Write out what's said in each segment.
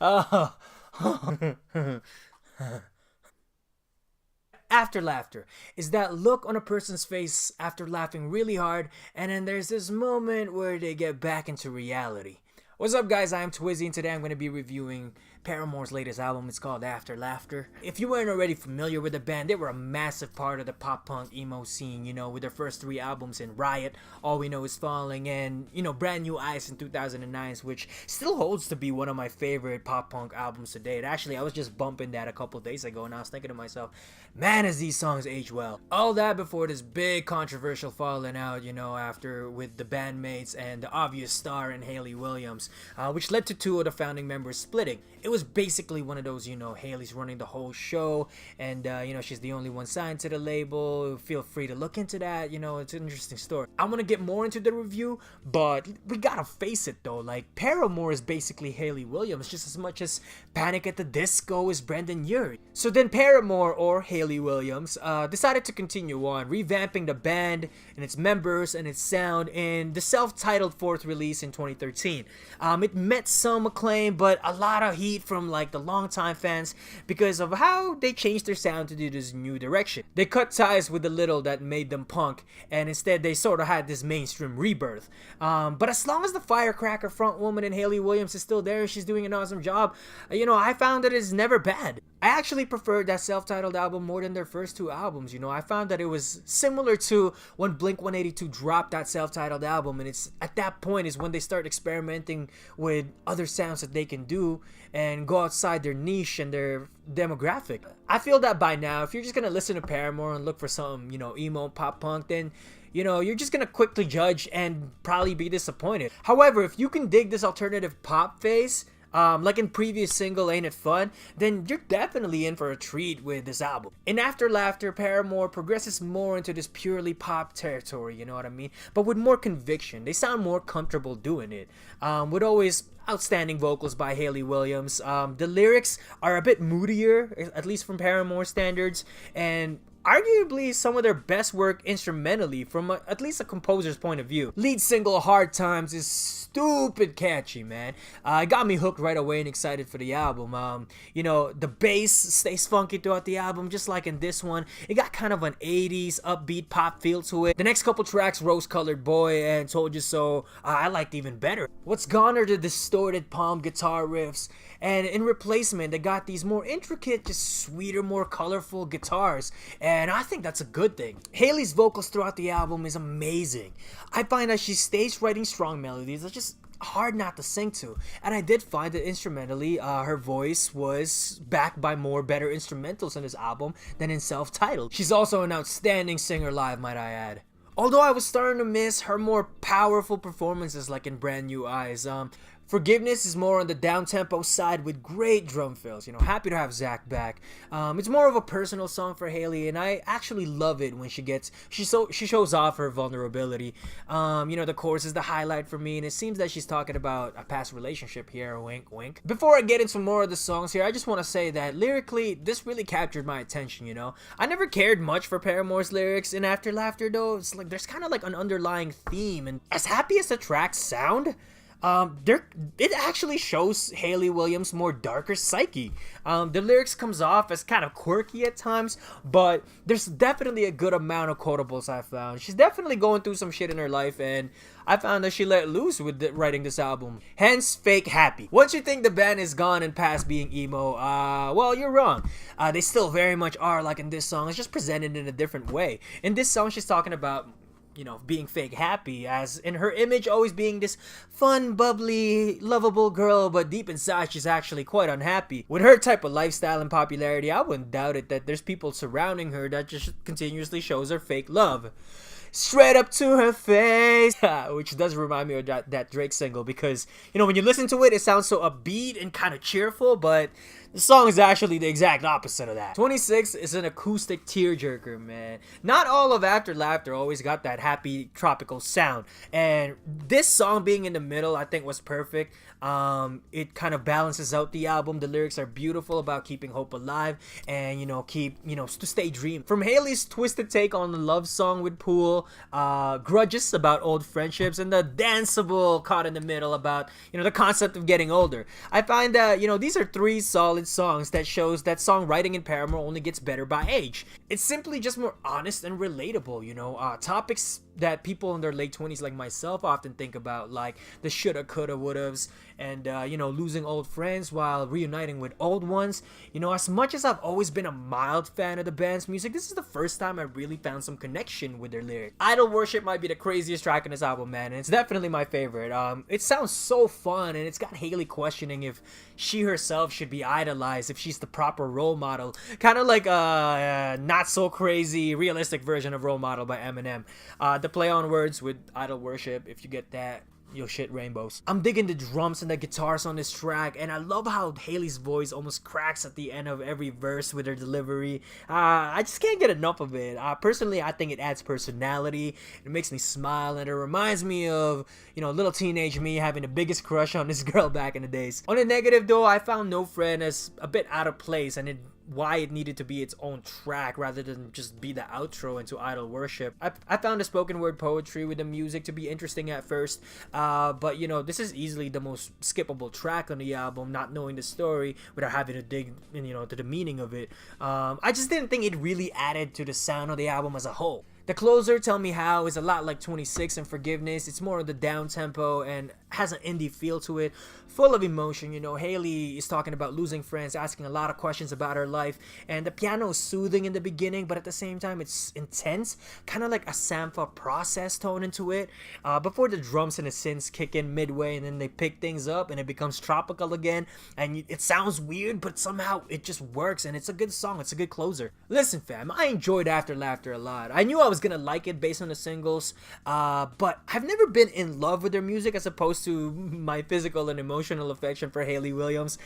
Oh. After laughter is that look on a person's face after laughing really hard, and then there's this moment where they get back into reality. What's up, guys? I am Twizzie, and today I'm going to be reviewing Paramore's latest album. It's called After Laughter. If you weren't already familiar with the band, they were a massive part of the pop-punk emo scene, with their first three albums in Riot, All We Know Is Falling, and, Brand New Eyes in 2009, which still holds to be one of my favorite pop-punk albums to date. Actually, I was just bumping that a couple days ago, and I was thinking to myself, man, as these songs age well. All that before this big controversial falling out, after with the bandmates and the obvious star and Hayley Williams, which led to two of the founding members splitting. It was basically one of those, Hayley's running the whole show, and, she's the only one signed to the label. Feel free to look into that, it's an interesting story. I want to get more into the review, but we gotta face it though, like, Paramore is basically Hayley Williams just as much as Panic at the Disco is Brendan Urie. So then Paramore, or Hayley Williams, decided to continue on, revamping the band and its members and its sound in the self-titled fourth release in 2013. It met some acclaim, but a lot of heat from like the longtime fans because of how they changed their sound to do this new direction. They cut ties with the little that made them punk, and instead they sort of had this mainstream rebirth. But as long as the firecracker frontwoman and Hayley Williams is still there and she's doing an awesome job, I found that it's never bad. I actually preferred that self-titled album more than their first two albums. I found that it was similar to when Blink-182 dropped that self-titled album, and it's at that point is when they start experimenting with other sounds that they can do and go outside their niche and their demographic. I feel that by now, if you're just gonna listen to Paramore and look for some, emo pop punk, then you're just gonna quickly judge and probably be disappointed. However, if you can dig this alternative pop phase, like in previous single Ain't It Fun, then you're definitely in for a treat with this album. In After Laughter, Paramore progresses more into this purely pop territory, you know what I mean? But with more conviction. They sound more comfortable doing it. With always outstanding vocals by Hayley Williams. The lyrics are a bit moodier, at least from Paramore standards, and arguably some of their best work instrumentally from at least a composer's point of view. Lead single Hard Times is stupid catchy, man. It got me hooked right away and excited for the album. The bass stays funky throughout the album, just like in this one. It got kind of an 80s upbeat pop feel to it. The next couple tracks, Rose Colored Boy and Told You So, I liked even better. What's gone are the distorted palm guitar riffs, and in replacement they got these more intricate, just sweeter, more colorful guitars, and I think that's a good thing. Hayley's vocals throughout the album is amazing. I find that she stays writing strong melodies that's just hard not to sing to, and I did find that instrumentally her voice was backed by more better instrumentals in this album than in self-titled. She's also an outstanding singer live, might I add. Although I was starting to miss her more powerful performances like in Brand New Eyes. Forgiveness is more on the down-tempo side with great drum fills. Happy to have Zach back. It's more of a personal song for Hayley, and I actually love it when she shows off her vulnerability. The chorus is the highlight for me, and it seems that she's talking about a past relationship here, wink, wink. Before I get into more of the songs here, I just want to say that lyrically, this really captured my attention, I never cared much for Paramore's lyrics in After Laughter, though. It's like there's kind of like an underlying theme, and as happy as the tracks sound, it actually shows Hayley Williams' more darker psyche. The lyrics comes off as kind of quirky at times, but there's definitely a good amount of quotables I found. She's definitely going through some shit in her life, and I found that she let loose with writing this album. Hence, Fake Happy. Once you think the band is gone and past being emo, well, you're wrong. They still very much are, like in this song. It's just presented in a different way. In this song, she's talking about being fake happy, as in her image always being this fun, bubbly, lovable girl, but deep inside she's actually quite unhappy. With her type of lifestyle and popularity, I wouldn't doubt it that there's people surrounding her that just continuously shows her fake love. Straight up to her face, which does remind me of that Drake single, because when you listen to it, it sounds so upbeat and kind of cheerful, but The song is actually the exact opposite of that. 26 is an acoustic tearjerker, man. Not all of After Laughter always got that happy tropical sound, and this song being in the middle I think was perfect. It kind of balances out the album. The lyrics are beautiful about keeping hope alive and, to stay dream. From Haley's twisted take on the love song with Pool, Grudges about old friendships, and the danceable Caught in the Middle about, the concept of getting older. I find that, these are three solid songs that shows that songwriting in Paramore only gets better by age. It's simply just more honest and relatable, topics that people in their late 20s like myself often think about, like the shoulda, coulda, wouldas, and losing old friends while reuniting with old ones. As much as I've always been a mild fan of the band's music, this is the first time I really found some connection with their lyrics. Idol Worship might be the craziest track in this album, man, and it's definitely my favorite. It sounds so fun, and it's got Haley questioning if she herself should be idolized, if she's the proper role model, kind of like a not so crazy realistic version of Role Model by Eminem. The play on words with Idol Worship, if you get that, you'll shit rainbows. I'm digging the drums and the guitars on this track, and I love how Haley's voice almost cracks at the end of every verse with her delivery. I just can't get enough of it. Personally, I think it adds personality. It makes me smile, and it reminds me of, little teenage me having the biggest crush on this girl back in the days. On the negative though, I found No Friend as a bit out of place, and why it needed to be its own track rather than just be the outro into Idol Worship. I found the spoken word poetry with the music to be interesting at first, but this is easily the most skippable track on the album, not knowing the story without having to dig to the meaning of it. I just didn't think it really added to the sound of the album as a whole. The closer, Tell Me How, is a lot like 26 and Forgiveness. It's more of the down tempo and has an indie feel to it, full of emotion. Haley is talking about losing friends, asking a lot of questions about her life, and the piano is soothing in the beginning, but at the same time it's intense, kind of like a Sampha Process tone into it, before the drums and the synths kick in midway, and then they pick things up and it becomes tropical again, and it sounds weird, but somehow it just works, and it's a good song. It's a good closer. Listen, fam, I enjoyed After Laughter a lot. I knew I was gonna like it based on the singles, but I've never been in love with their music as opposed to my physical and emotional affection for Hayley Williams,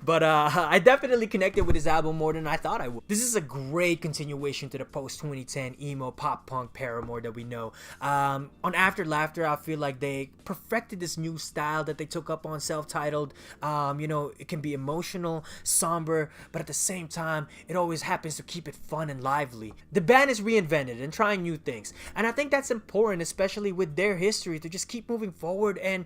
but I definitely connected with his album more than I thought I would. This is a great continuation to the post-2010 emo pop punk Paramore that we know. On After Laughter, I feel like they perfected this new style that they took up on self-titled. It can be emotional, somber, but at the same time it always happens to keep it fun and lively. The band is reinvented and trying new things, and I think that's important, especially with their history, to just keep moving forward and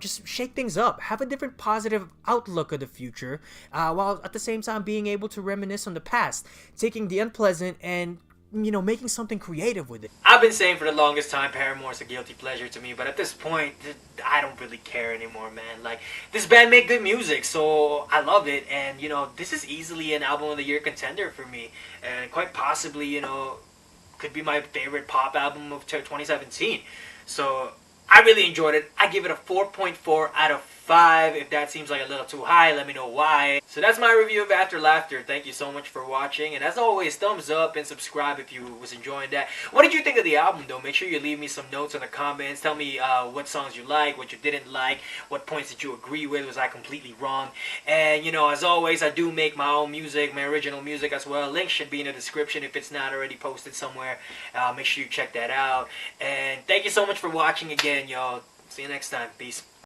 just shake things up, have a different positive outlook of the future, while at the same time being able to reminisce on the past, taking the unpleasant and making something creative with it. I've been saying for the longest time Paramore is a guilty pleasure to me, but at this point I don't really care anymore, man. Like, this band make good music, so I love it, and this is easily an album of the year contender for me, and quite possibly could be my favorite pop album of 2017. So I really enjoyed it. I give it a 4.4 out of 5. If that seems like a little too high, let me know why. So that's my review of After Laughter. Thank you so much for watching. And as always, thumbs up and subscribe if you was enjoying that. What did you think of the album, though? Make sure you leave me some notes in the comments. Tell me what songs you like, what you didn't like, what points did you agree with. Was I completely wrong? And, as always, I do make my own music, my original music as well. Link should be in the description if it's not already posted somewhere. Make sure you check that out. And thank you so much for watching again, y'all. See you next time. Peace.